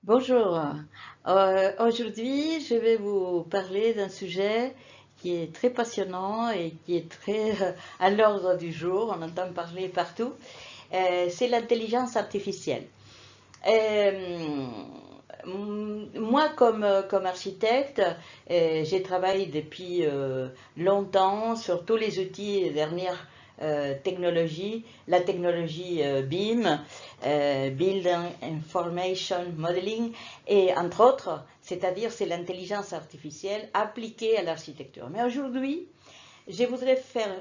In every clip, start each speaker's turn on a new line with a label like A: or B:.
A: Bonjour. Aujourd'hui, je vais vous parler d'un sujet qui est très passionnant et qui est très à l'ordre du jour. On entend parler partout. C'est l'intelligence artificielle. Euh, Moi, comme architecte, j'ai travaillé depuis longtemps sur tous les outils des dernières technologies, la technologie BIM, Building Information Modeling, et entre autres, c'est-à-dire c'est l'intelligence artificielle appliquée à l'architecture. Mais aujourd'hui, je voudrais faire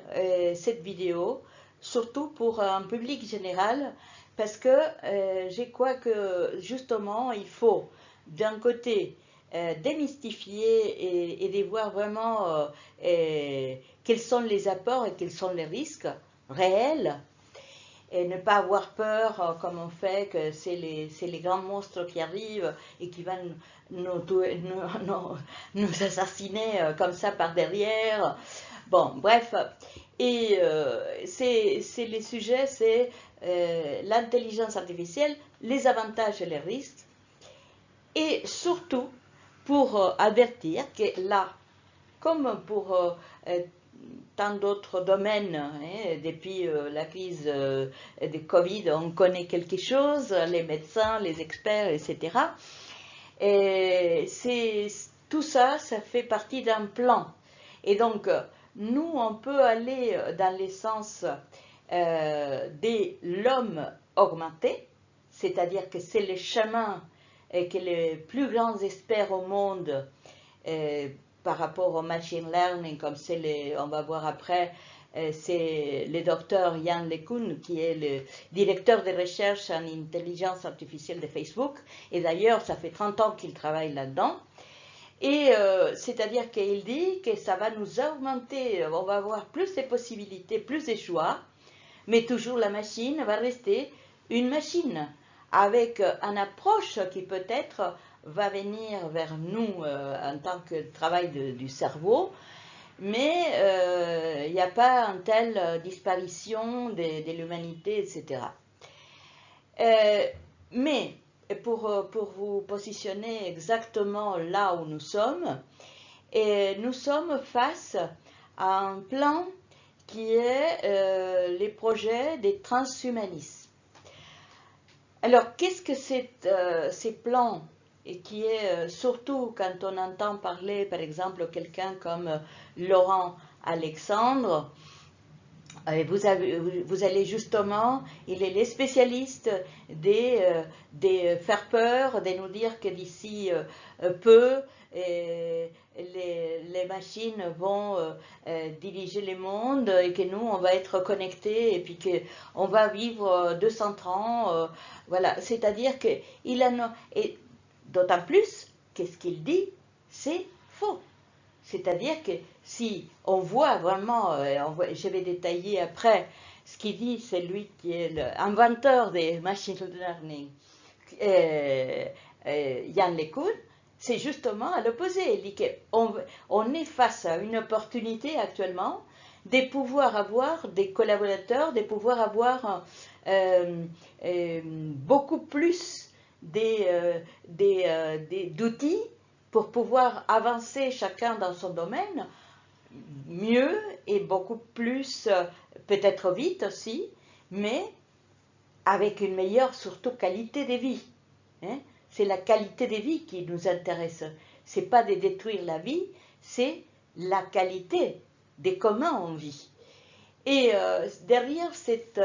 A: cette vidéo surtout pour un public général parce que je crois que justement il faut d'un côté démystifier et de voir vraiment quels sont les apports et quels sont les risques réels et ne pas avoir peur comme on fait que c'est les grands monstres qui arrivent et qui vont nous assassiner comme ça par derrière. Bon, bref, et c'est les sujets, c'est l'intelligence artificielle, les avantages et les risques, et surtout pour avertir que là, comme pour tant d'autres domaines, hein, depuis la crise de Covid, on connaît quelque chose, les médecins, les experts, etc. Et tout ça, ça fait partie d'un plan. Et donc, nous, on peut aller dans le sens de l'homme augmenté, c'est-à-dire que c'est le chemin que les plus grands experts au monde euh, par rapport au machine learning, comme on va voir après, c'est le docteur Yann LeCun, qui est le directeur de recherche en intelligence artificielle de Facebook. Et d'ailleurs, ça fait 30 ans qu'il travaille là-dedans. Et c'est-à-dire qu'il dit que ça va nous augmenter, on va avoir plus de possibilités, plus de choix, mais toujours la machine va rester une machine, avec une approche qui peut-être va venir vers nous en tant que travail du cerveau, mais il n'y a pas une telle disparition de l'humanité, etc. Mais pour vous positionner exactement là où nous sommes, nous sommes face à un plan qui est les projets des transhumanistes. Alors, qu'est-ce que ces plans, et qui est surtout quand on entend parler, par exemple, quelqu'un comme Laurent Alexandre, vous allez justement, il est le spécialiste des faire peur, de nous dire que d'ici peu, les machines vont diriger le monde et que nous, on va être connectés et puis qu'on va vivre 200 ans. Voilà, c'est-à-dire qu'il a... Et d'autant plus, qu'est-ce qu'il dit? C'est faux. C'est-à-dire que si on voit vraiment, je vais détailler après ce qu'il dit, c'est lui qui est l'inventeur des machine learning, Yann LeCun, c'est justement à l'opposé. Il dit qu'on est face à une opportunité actuellement de pouvoir avoir des collaborateurs, de pouvoir avoir beaucoup plus d'outils pour pouvoir avancer chacun dans son domaine mieux et beaucoup plus, peut-être vite aussi, mais avec une meilleure surtout qualité de vie. Hein. C'est la qualité de vie qui nous intéresse. C'est pas de détruire la vie, c'est la qualité de comment on vit. Et derrière cette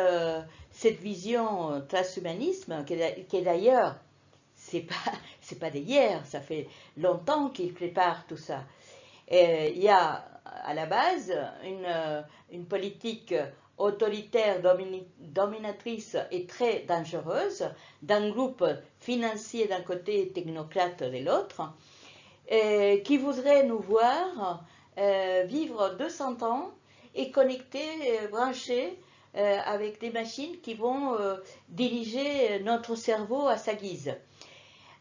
A: vision transhumanisme, qui est d'ailleurs, c'est pas d'hier, ça fait longtemps qu'il prépare tout ça. Il y a à la base une politique autoritaire, dominatrice et très dangereuse d'un groupe financier d'un côté et technocrate de l'autre, qui voudrait nous voir vivre 200 ans et connectés, branchés avec des machines qui vont diriger notre cerveau à sa guise.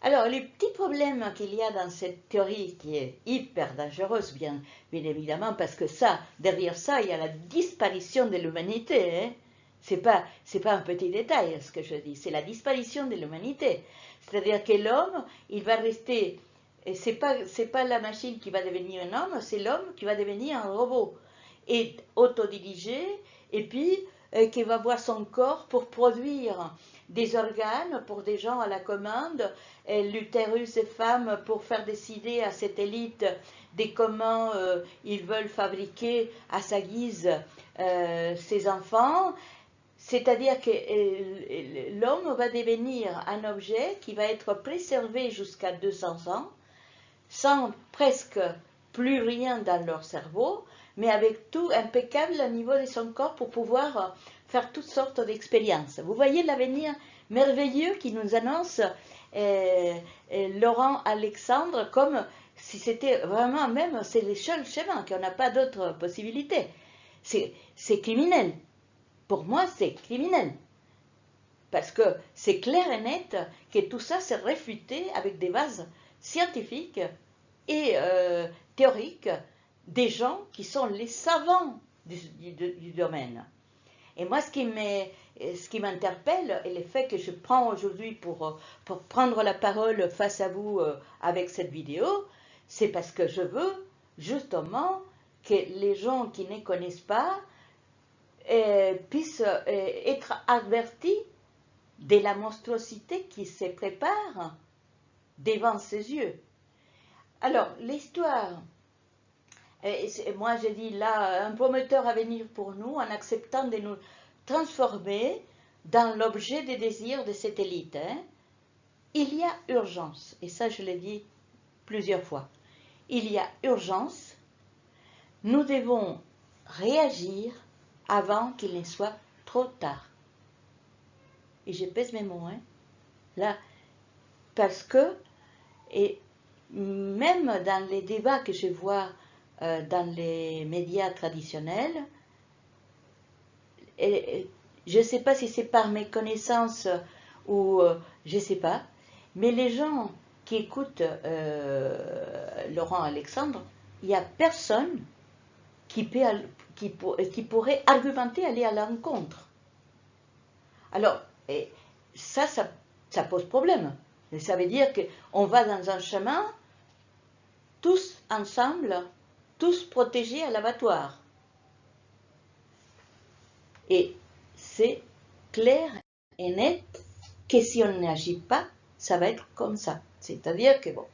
A: Alors, les petits problèmes qu'il y a dans cette théorie, qui est hyper dangereuse, bien évidemment, parce que ça, derrière ça, il y a la disparition de l'humanité. Hein. c'est pas un petit détail ce que je dis, c'est la disparition de l'humanité. C'est-à-dire que l'homme, il va rester, et c'est pas la machine qui va devenir un homme, c'est l'homme qui va devenir un robot, et autodirigé, et puis qui va voir son corps pour produire des organes pour des gens à la commande, l'utérus des femmes pour faire décider à cette élite de comment ils veulent fabriquer à sa guise ses enfants. C'est-à-dire que l'homme va devenir un objet qui va être préservé jusqu'à 200 ans, sans presque plus rien dans leur cerveau, mais avec tout impeccable au niveau de son corps pour pouvoir faire toutes sortes d'expériences. Vous voyez l'avenir merveilleux qui nous annonce Laurent Alexandre, comme si c'était vraiment même, c'est le seul chemin, qu'on n'a pas d'autre possibilité. C'est criminel. Pour moi, c'est criminel. Parce que c'est clair et net que tout ça s'est réfuté avec des bases scientifiques et théoriques des gens qui sont les savants du domaine. Et moi, ce qui m'interpelle, et le fait que je prends aujourd'hui pour prendre la parole face à vous avec cette vidéo, c'est parce que je veux justement que les gens qui ne connaissent pas puissent être avertis de la monstruosité qui se prépare devant ses yeux. Alors, l'histoire, moi j'ai dit là, un prometteur à venir pour nous en acceptant de nous transformer dans l'objet des désirs de cette élite. Il y a urgence, et ça je l'ai dit plusieurs fois, il y a urgence, nous devons réagir avant qu'il ne soit trop tard. Et je pèse mes mots, là, parce que, et même dans les débats que je vois dans les médias traditionnels, et je ne sais pas si c'est par mes connaissances ou je ne sais pas, mais les gens qui écoutent Laurent Alexandre, il n'y a personne qui pourrait argumenter aller à l'encontre. Alors, ça pose problème. Ça veut dire qu'on va dans un chemin, tous ensemble, tous protégés à l'abattoir. Et c'est clair et net que si on n'agit pas, ça va être comme ça. C'est-à-dire que bon.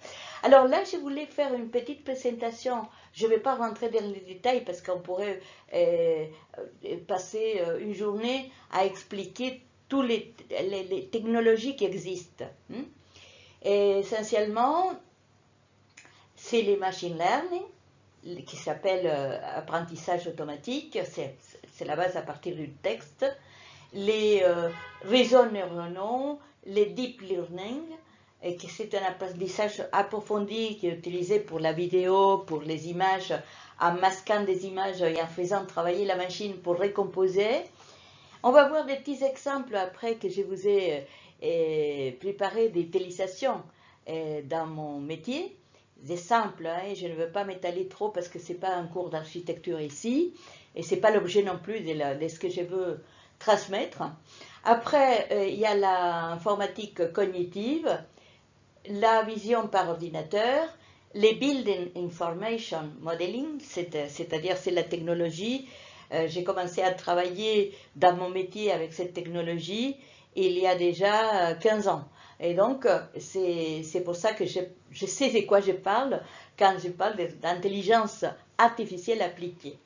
A: Alors là, je voulais faire une petite présentation. Je ne vais pas rentrer dans les détails parce qu'on pourrait passer une journée à expliquer toutes les technologies qui existent. Et essentiellement, c'est les machine learning, qui s'appelle apprentissage automatique, c'est la base à partir du texte, les réseaux neuronaux, les deep learning, et que c'est un apprentissage approfondi qui est utilisé pour la vidéo, pour les images, en masquant des images et en faisant travailler la machine pour recomposer. On va voir des petits exemples après que je vous ai préparé d'utilisation dans mon métier, des simples, je ne veux pas m'étaler trop parce que ce n'est pas un cours d'architecture ici, et ce n'est pas l'objet non plus de ce que je veux transmettre. Après, il y a l'informatique cognitive, la vision par ordinateur, les Building Information Modeling, c'est-à-dire c'est la technologie. J'ai commencé à travailler dans mon métier avec cette technologie il y a déjà 15 ans. Et donc, c'est pour ça que je sais de quoi je parle quand je parle d'intelligence artificielle appliquée.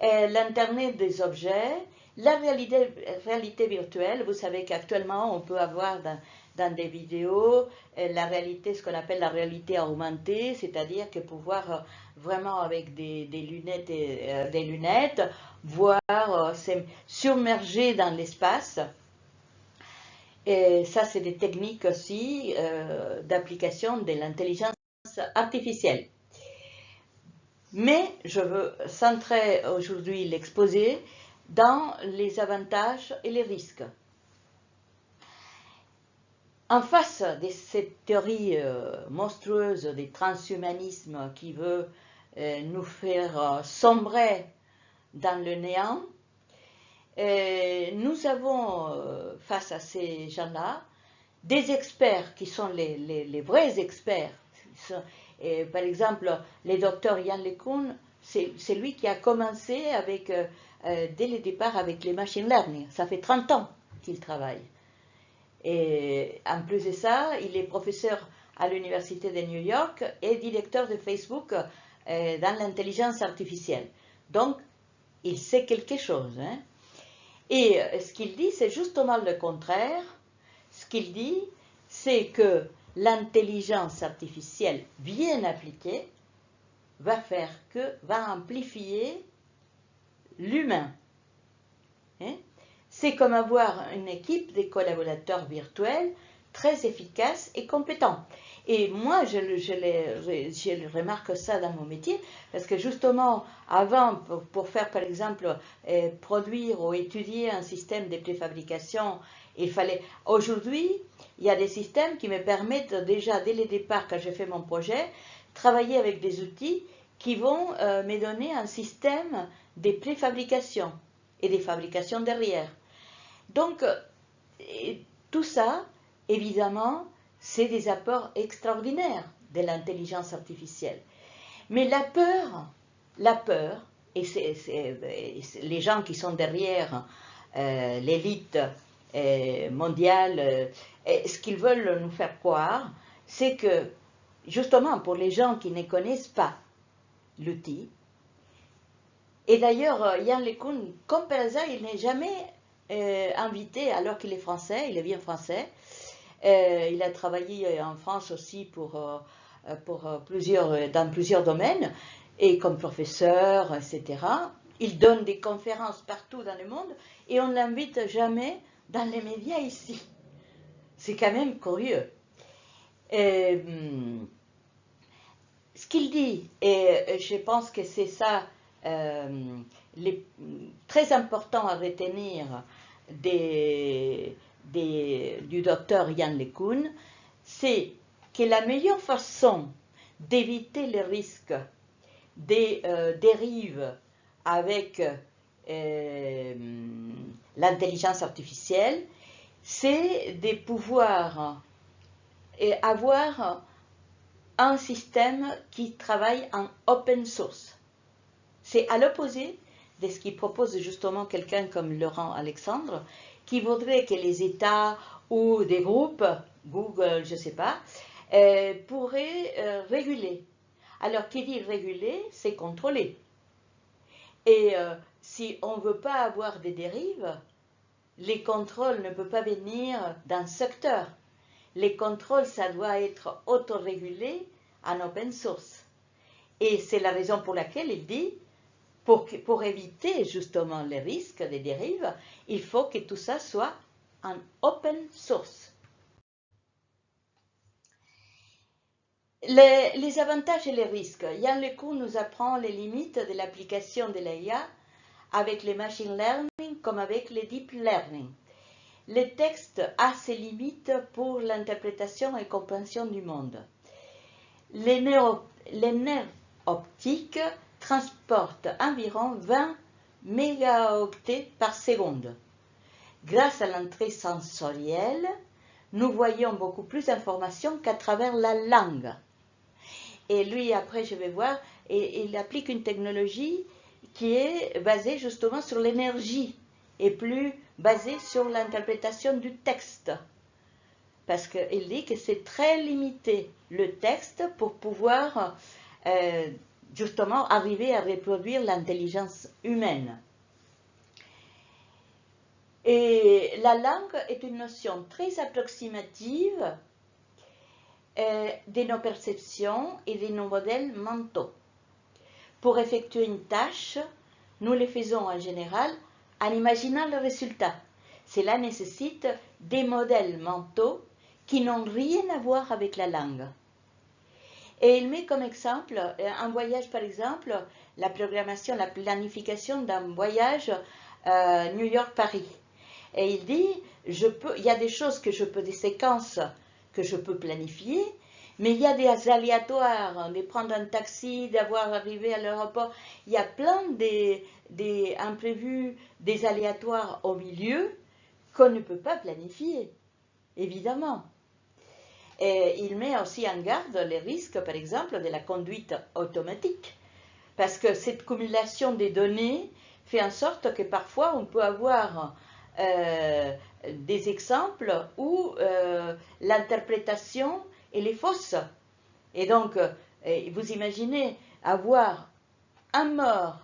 A: L'Internet des objets, la réalité virtuelle. Vous savez qu'actuellement, on peut avoir dans des vidéos la réalité, ce qu'on appelle la réalité augmentée, c'est-à-dire que pouvoir vraiment avec des lunettes, voir, submerger dans l'espace. Et ça, c'est des techniques aussi d'application de l'intelligence artificielle. Mais je veux centrer aujourd'hui l'exposé dans les avantages et les risques. En face de cette théorie monstrueuse du transhumanisme qui veut nous faire sombrer dans le néant, nous avons face à ces gens-là des experts qui sont les vrais experts. Par exemple, le docteur Yann LeCun, c'est lui qui a commencé avec, dès le départ avec les machine learning. Ça fait 30 ans qu'il travaille. Et en plus de ça, il est professeur à l'université de New York et directeur de Facebook dans l'intelligence artificielle. Donc, il sait quelque chose. Hein. Et ce qu'il dit, c'est justement le contraire. Ce qu'il dit, c'est que l'intelligence artificielle bien appliquée va amplifier l'humain. Hein? C'est comme avoir une équipe de collaborateurs virtuels très efficaces et compétents. Et moi, je remarque ça dans mon métier, parce que justement, avant, pour faire par exemple, produire ou étudier un système de préfabrication, il fallait... Aujourd'hui, il y a des systèmes qui me permettent déjà, dès le départ, quand je fais mon projet, travailler avec des outils qui vont me donner un système de préfabrication et des fabrications derrière. Donc, tout ça, évidemment, c'est des apports extraordinaires de l'intelligence artificielle. Mais la peur, et les gens qui sont derrière l'élite mondiale, ce qu'ils veulent nous faire croire, c'est que, justement, pour les gens qui ne connaissent pas l'outil, et d'ailleurs, Yann LeCun, comme par hasard, il n'est jamais invité, alors qu'il est français, il est bien français. Il a travaillé en France aussi dans plusieurs domaines, et comme professeur, etc. Il donne des conférences partout dans le monde, et on ne l'invite jamais dans les médias ici. C'est quand même curieux. Ce qu'il dit, et je pense que c'est ça très important à retenir du docteur Yann LeCun, c'est que la meilleure façon d'éviter les risques des dérives avec l'intelligence artificielle, c'est de pouvoir avoir un système qui travaille en open source. C'est à l'opposé de ce qu'il propose justement quelqu'un comme Laurent Alexandre, qui voudrait que les États ou des groupes, Google, je ne sais pas, pourraient réguler. Alors, qui dit réguler, c'est contrôler. Et si on ne veut pas avoir des dérives, les contrôles ne peuvent pas venir d'un secteur. Les contrôles, ça doit être autorégulé en open source. Et c'est la raison pour laquelle il dit, pour éviter justement les risques des dérives, il faut que tout ça soit en open source. Les avantages et les risques. Yann LeCun nous apprend les limites de l'application de l'IA avec les machine learning comme avec les deep learning. Le texte a ses limites pour l'interprétation et compréhension du monde. Les nerfs optiques transportent environ 20 mégaoctets par seconde. Grâce à l'entrée sensorielle, nous voyons beaucoup plus d'informations qu'à travers la langue. Et lui, après, je vais voir, et il applique une technologie qui est basée justement sur l'énergie et plus basée sur l'interprétation du texte. Parce qu'il dit que c'est très limité le texte pour pouvoir justement arriver à reproduire l'intelligence humaine. Et la langue est une notion très approximative de nos perceptions et de nos modèles mentaux. Pour effectuer une tâche, nous le faisons en général en imaginant le résultat. Cela nécessite des modèles mentaux qui n'ont rien à voir avec la langue. Et il met comme exemple un voyage, par exemple, la programmation, la planification d'un voyage New York-Paris. Et il dit, il y a des choses des séquences que je peux planifier, Mais il y a des aléatoires, de prendre un taxi, d'avoir arrivé à l'aéroport. Il y a plein des imprévus, des aléatoires au milieu qu'on ne peut pas planifier, évidemment. Et il met aussi en garde les risques, par exemple, de la conduite automatique. Parce que cette cumulation des données fait en sorte que parfois on peut avoir des exemples où l'interprétation elle est fausse. Et donc, vous imaginez avoir un mort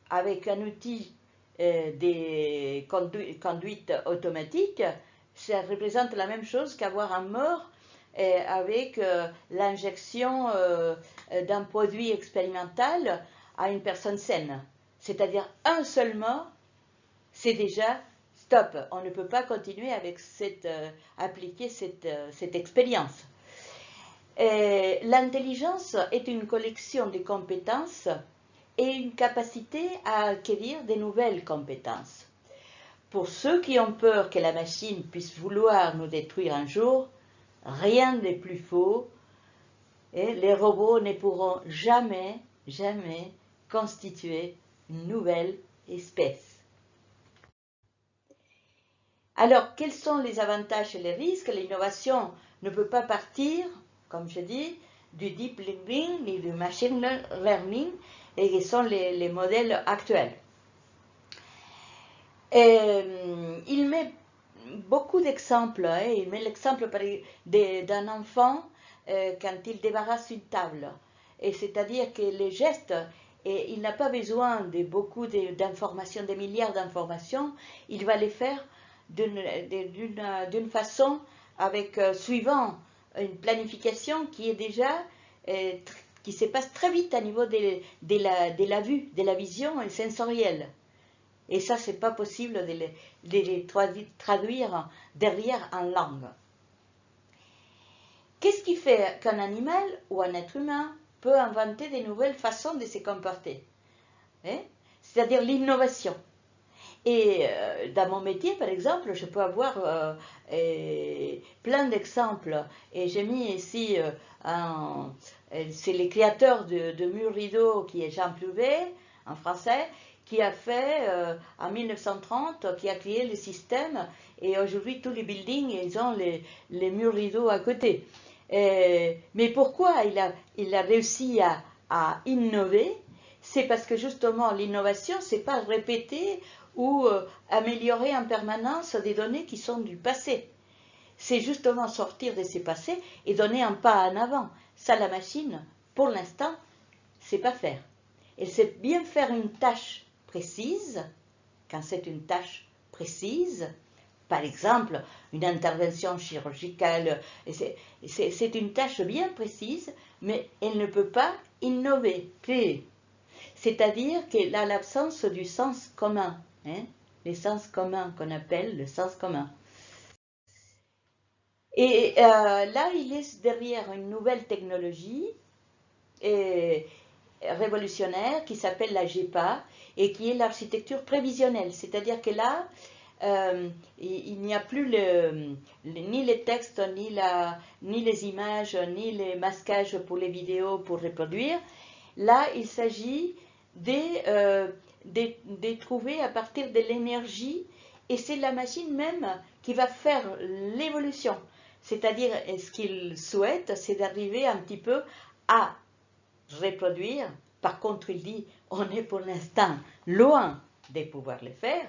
A: avec un outil des conduites automatiques, ça représente la même chose qu'avoir un mort avec l'injection d'un produit expérimental à une personne saine. C'est-à-dire un seul mort, c'est déjà stop. On ne peut pas continuer avec appliquer cette expérience. L'intelligence est une collection de compétences et une capacité à acquérir de nouvelles compétences. Pour ceux qui ont peur que la machine puisse vouloir nous détruire un jour, rien n'est plus faux. Et les robots ne pourront jamais, jamais constituer une nouvelle espèce. Alors, quels sont les avantages et les risques? L'innovation ne peut pas partir, comme je dis, du deep learning ni du machine learning, et qui sont les modèles actuels. Il met beaucoup d'exemples. Il met l'exemple d'un enfant quand il débarrasse une table. Et c'est-à-dire que les gestes, et il n'a pas besoin de beaucoup d'informations, des milliards d'informations, il va les faire d'une façon suivant une planification qui est déjà qui se passe très vite à niveau de la vue, de la vision sensorielle. Et ça, c'est pas possible de les traduire derrière en langue. Qu'est-ce qui fait qu'un animal ou un être humain peut inventer de nouvelles façons de se comporter? C'est-à-dire l'innovation. Et dans mon métier, par exemple, je peux avoir plein d'exemples. Et j'ai mis ici, c'est le créateur de Mur Rideau, qui est Jean Pluvet, en français, qui a fait, en 1930, qui a créé le système. Et aujourd'hui, tous les buildings, ils ont les murs rideaux à côté. Mais pourquoi il a réussi à innover? C'est parce que justement, l'innovation, c'est pas répéter ou améliorer en permanence des données qui sont du passé. C'est justement sortir de ces passés et donner un pas en avant. Ça, la machine, pour l'instant, ne sait pas faire. Elle sait bien faire une tâche précise, quand c'est une tâche précise, par exemple, une intervention chirurgicale, c'est une tâche bien précise, mais elle ne peut pas innover, créer. C'est-à-dire qu'elle a l'absence du sens commun, les sens communs qu'on appelle le sens commun. Et là, il est derrière une nouvelle technologie révolutionnaire qui s'appelle la GEPA et qui est l'architecture prévisionnelle. C'est-à-dire que là, il n'y a plus ni les textes, ni les images, ni les masquages pour les vidéos pour reproduire. Là, il s'agit de trouver à partir de l'énergie, et c'est la machine même qui va faire l'évolution. C'est-à-dire, ce qu'il souhaite, c'est d'arriver un petit peu à reproduire. Par contre, il dit, on est pour l'instant loin de pouvoir le faire.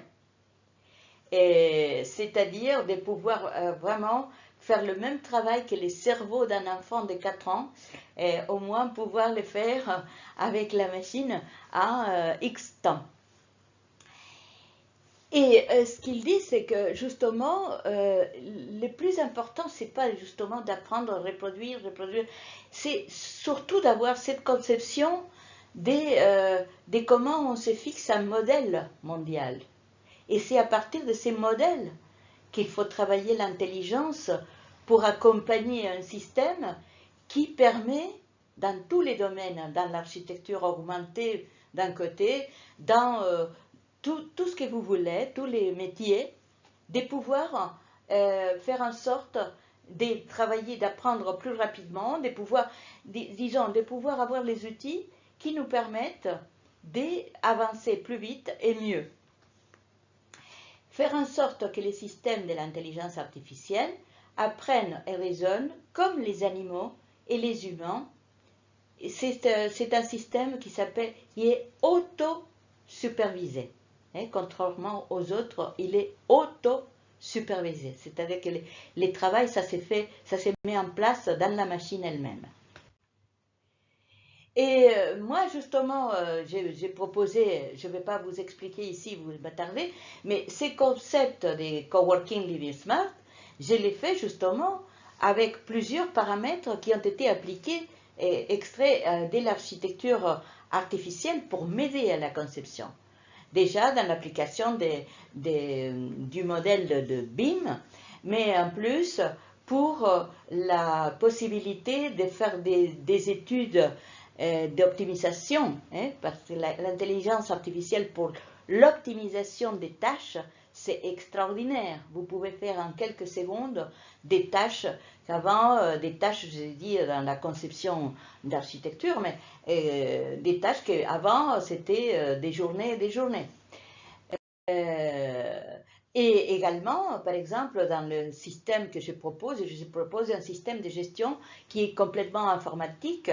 A: C'est-à-dire de pouvoir vraiment faire le même travail que les cerveaux d'un enfant de 4 ans, et au moins pouvoir le faire avec la machine à X temps. Et ce qu'il dit, c'est que justement, le plus important, c'est pas justement d'apprendre à reproduire, c'est surtout d'avoir cette conception de comment on se fixe un modèle mondial. Et c'est à partir de ces modèles qu'il faut travailler l'intelligence pour accompagner un système qui permet, dans tous les domaines, dans l'architecture augmentée d'un côté, dans tout ce que vous voulez, tous les métiers, de pouvoir faire en sorte de travailler, d'apprendre plus rapidement, de pouvoir, disons, de pouvoir avoir les outils qui nous permettent d'avancer plus vite et mieux. Faire en sorte que les systèmes de l'intelligence artificielle apprennent et raisonnent comme les animaux et les humains. C'est un système qui est auto-supervisé. Contrairement aux autres, il est auto-supervisé. C'est-à-dire que les travaux, ça se met en place dans la machine elle-même. Et moi, justement, j'ai proposé, je ne vais pas vous expliquer ici, vous m'attardez, mais ces concepts des coworking living smart, je les fais justement avec plusieurs paramètres qui ont été appliqués et extraits de l'architecture artificielle pour m'aider à la conception. Déjà dans l'application du modèle de BIM, mais en plus pour la possibilité de faire des études d'optimisation, parce que l'intelligence artificielle pour l'optimisation des tâches, c'est extraordinaire. Vous pouvez faire en quelques secondes des tâches qu'avant, des tâches, je dis, dans la conception d'architecture, mais des tâches qu'avant, c'était des journées et des journées. Et également, par exemple, dans le système que je propose un système de gestion qui est complètement informatique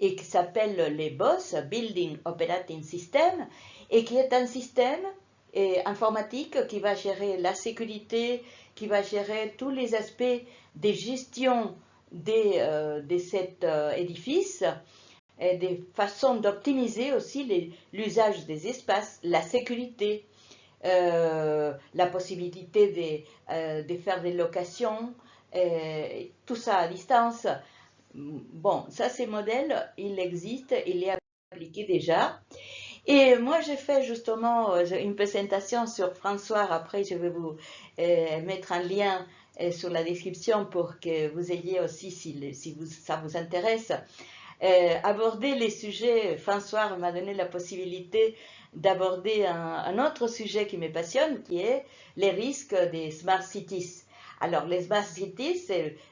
A: et qui s'appelle les BOS, Building Operating System, et qui est un système informatique qui va gérer la sécurité, qui va gérer tous les aspects de gestion de cet édifice, et des façons d'optimiser aussi l'usage des espaces, la sécurité, la possibilité de faire des locations, tout ça à distance. Bon, ça, ces modèles, il existe, il est appliqué déjà. Et moi, j'ai fait justement une présentation sur François. Après, je vais vous mettre un lien sur la description pour que vous ayez aussi, si ça vous intéresse, aborder les sujets. François m'a donné la possibilité d'aborder un autre sujet qui me passionne, qui est les risques des smart cities. Alors, les smart cities,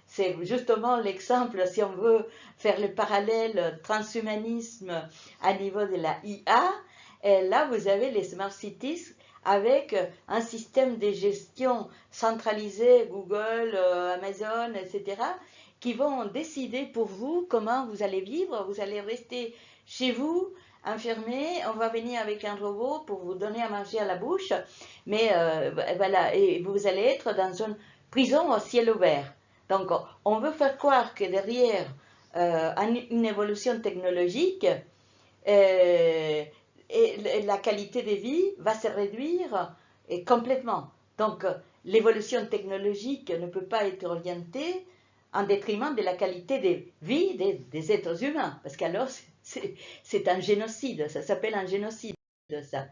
A: c'est justement l'exemple, si on veut faire le parallèle transhumanisme à niveau de la IA. Et là, vous avez les smart cities avec un système de gestion centralisé, Google, Amazon, etc., qui vont décider pour vous comment vous allez vivre. Vous allez rester chez vous, enfermé, on va venir avec un robot pour vous donner à manger à la bouche, mais voilà, et vous allez être dans une prison au ciel ouvert. Donc, on veut faire croire que derrière une évolution technologique, et la qualité de vie va se réduire complètement. Donc, l'évolution technologique ne peut pas être orientée en détriment de la qualité de vie des êtres humains, parce qu'alors c'est un génocide, ça s'appelle un génocide, ça.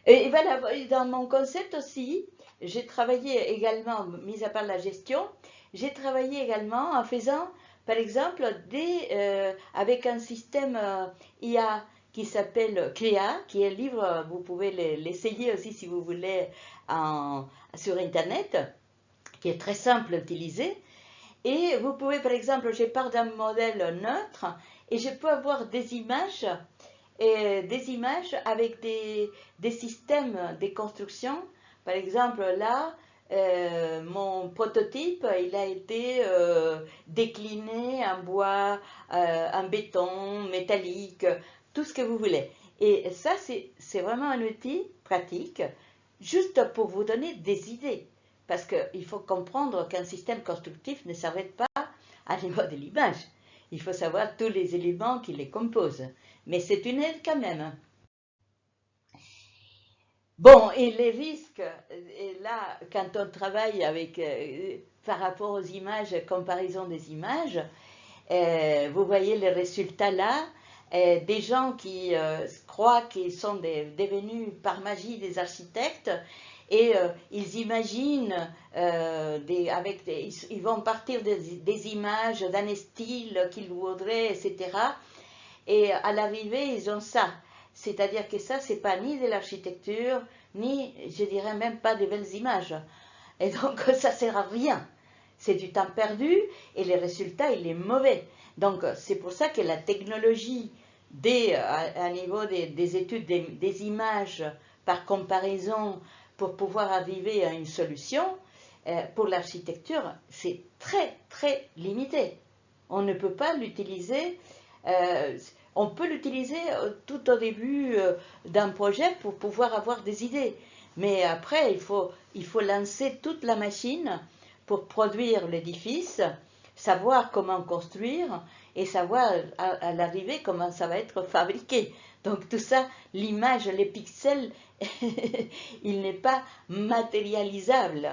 A: Et voilà, dans mon concept aussi, j'ai travaillé également, mis à part la gestion, j'ai travaillé également en faisant, par exemple, avec un système IA qui s'appelle Cléa, qui est un livre, vous pouvez l'essayer aussi si vous voulez sur Internet, qui est très simple à utiliser. Et vous pouvez, par exemple, je pars d'un modèle neutre et je peux avoir des images avec des systèmes de construction. Par exemple, là, mon prototype, il a été décliné en bois, en béton, métallique, tout ce que vous voulez. Et ça, c'est vraiment un outil pratique, juste pour vous donner des idées. Parce qu'il faut comprendre qu'un système constructif ne s'arrête pas à niveau de l'image. Il faut savoir tous les éléments qui les composent. Mais c'est une aide quand même. Bon, et les risques, et là, quand on travaille avec, par rapport aux images, comparaison des images, vous voyez les résultats là, des gens qui croient qu'ils sont devenus par magie des architectes, et ils imaginent, ils vont partir des images d'un style qu'ils voudraient, etc. Et à l'arrivée, ils ont ça. C'est-à-dire que ça, c'est pas ni de l'architecture, ni, je dirais même pas des belles images. Et donc, ça sert à rien. c'est du temps perdu et le résultat, il est mauvais. Donc, c'est pour ça que la technologie, à niveau des études des images par comparaison, pour pouvoir arriver à une solution, pour l'architecture, c'est très, très limité. On ne peut pas l'utiliser, on peut l'utiliser tout au début d'un projet pour pouvoir avoir des idées. Mais après, il faut lancer toute la machine pour produire l'édifice, savoir comment construire et savoir à l'arrivée comment ça va être fabriqué. Donc tout ça, l'image, les pixels, il n'est pas matérialisable.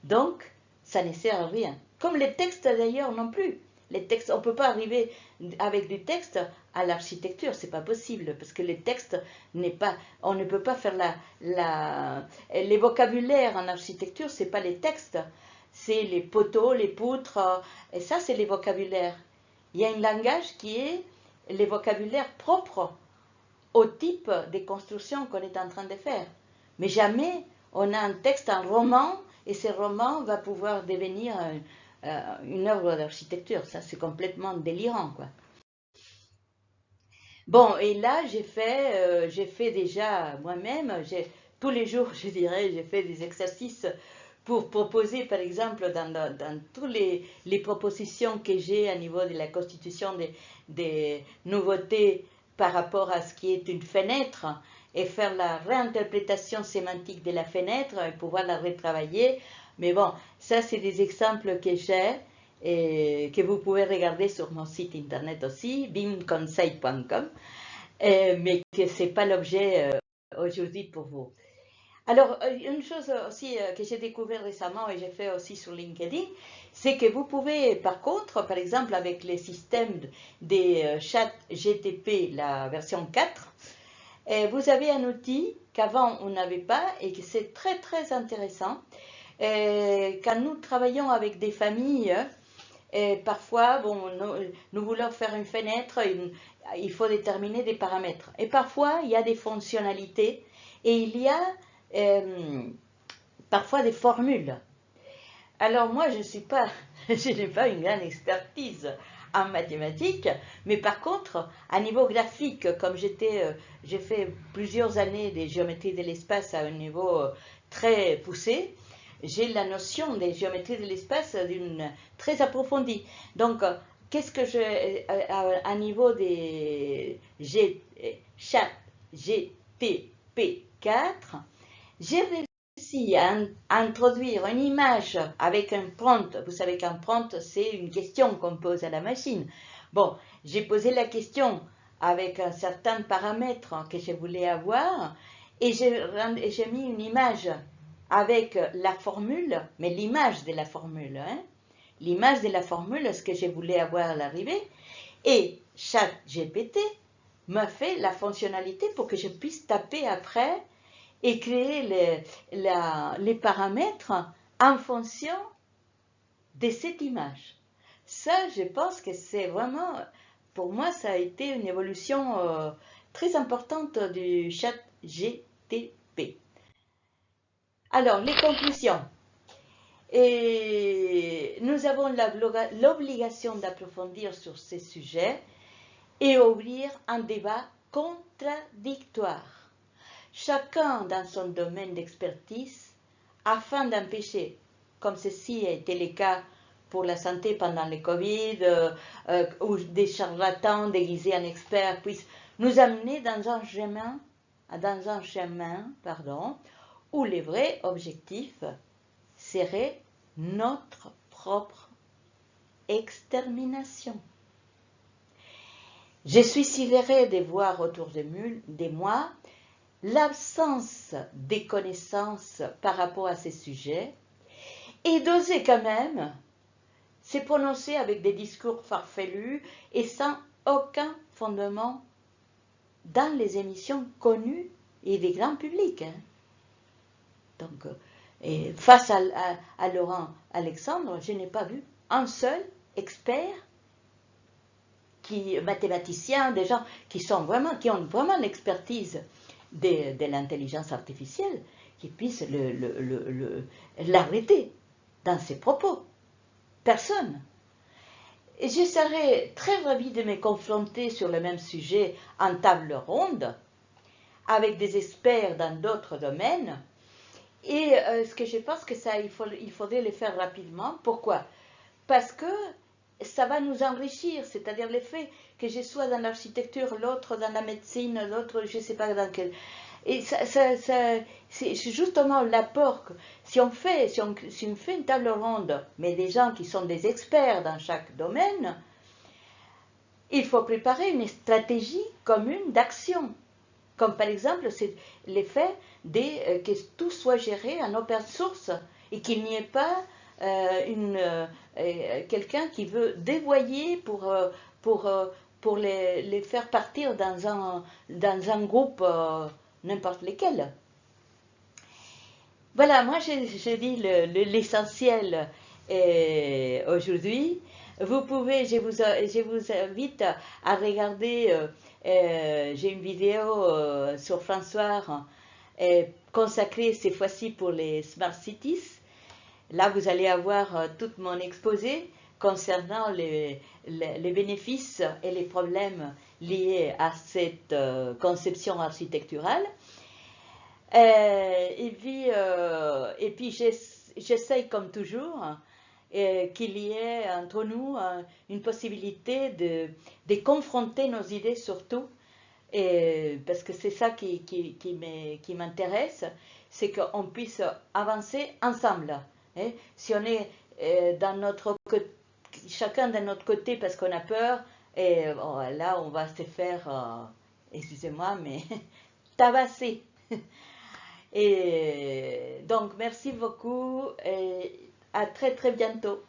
A: Donc, ça ne sert à rien. Comme les textes d'ailleurs non plus. Les textes, on ne peut pas arriver avec du texte à l'architecture, c'est pas possible, parce que les textes n'est pas, on ne peut pas faire les vocabulaires en architecture, c'est pas les textes, c'est les poteaux, les poutres, et ça c'est les vocabulaires. Il y a un langage qui est les vocabulaires propres au type de construction qu'on est en train de faire. Mais jamais on a un texte, un roman, et ce roman va pouvoir devenir une œuvre d'architecture. Ça, c'est complètement délirant, quoi. Bon, et là, j'ai fait déjà moi-même, tous les jours, je dirais, j'ai fait des exercices pour proposer, par exemple, dans toutes les propositions que j'ai à niveau de la constitution des nouveautés par rapport à ce qui est une fenêtre, et faire la réinterprétation sémantique de la fenêtre et pouvoir la retravailler. Mais bon, ça, c'est des exemples que j'ai et que vous pouvez regarder sur mon site internet aussi, bimconseil.com, mais que ce n'est pas l'objet aujourd'hui pour vous. Alors, une chose aussi que j'ai découvert récemment et j'ai fait aussi sur LinkedIn, c'est que vous pouvez, par contre, par exemple avec les systèmes des chats GTP, la version 4, vous avez un outil qu'avant on n'avait pas et que c'est très très intéressant. Quand nous travaillons avec des familles, parfois, bon, nous voulons faire une fenêtre, il faut déterminer des paramètres. Et parfois, il y a des fonctionnalités et il y a parfois des formules. Alors moi, je n'ai pas une grande expertise en mathématiques, mais par contre, à niveau graphique, comme j'ai fait plusieurs années des géométries de l'espace à un niveau très poussé, j'ai la notion des géométries de l'espace très approfondie. Donc, qu'est-ce que à niveau des chat GTP4, j'ai réussi à introduire une image avec un prompt. Vous savez qu'un prompt, c'est une question qu'on pose à la machine. Bon, j'ai posé la question avec un certain paramètre que je voulais avoir et j'ai mis une image avec la formule, mais l'image de la formule, hein, l'image de la formule, ce que je voulais avoir à l'arrivée, et ChatGPT m'a fait la fonctionnalité pour que je puisse taper après et créer les paramètres en fonction de cette image. Ça, je pense que c'est vraiment, pour moi, ça a été une évolution très importante du ChatGPT. Alors, les conclusions. Et nous avons l'obligation d'approfondir sur ces sujets et ouvrir un débat contradictoire, chacun dans son domaine d'expertise, afin d'empêcher, comme ceci a été le cas pour la santé pendant le Covid, où des charlatans déguisés en experts puissent nous amener dans un chemin, où les vrais objectifs serait notre propre extermination. Je suis sidérée de voir autour de moi l'absence des connaissances par rapport à ces sujets et d'oser quand même se prononcer avec des discours farfelus et sans aucun fondement dans les émissions connues et des grands publics. Hein. Donc, et face à Laurent Alexandre, je n'ai pas vu un seul expert, mathématicien, des gens qui ont vraiment l'expertise de l'intelligence artificielle, qui puissent l'arrêter dans ses propos. Personne. Et j'essaierai très vite de me confronter sur le même sujet en table ronde, avec des experts dans d'autres domaines. Et ce que je pense que ça, il faudrait le faire rapidement. Pourquoi? Parce que ça va nous enrichir, c'est-à-dire le fait que je sois dans l'architecture, l'autre dans la médecine, l'autre je ne sais pas dans quel... Et c'est justement l'apport. Si on fait une table ronde, mais des gens qui sont des experts dans chaque domaine, il faut préparer une stratégie commune d'action. Comme par exemple, c'est l'effet que tout soit géré en open source et qu'il n'y ait pas quelqu'un qui veut dévoyer pour les faire partir dans un groupe n'importe lequel. Voilà, moi j'ai dit l'essentiel aujourd'hui. Vous pouvez, je vous invite à regarder, j'ai une vidéo sur François consacrée cette fois-ci pour les Smart Cities. Là, vous allez avoir tout mon exposé concernant les bénéfices et les problèmes liés à cette conception architecturale. Et puis j'essaye comme toujours qu'il y ait entre nous une possibilité de confronter nos idées surtout, parce que c'est ça qui m'intéresse, c'est qu'on puisse avancer ensemble. Hein. Si on est chacun de notre côté parce qu'on a peur, et bon, là on va se faire, excusez-moi, mais tabasser. Et donc merci beaucoup et à très très bientôt.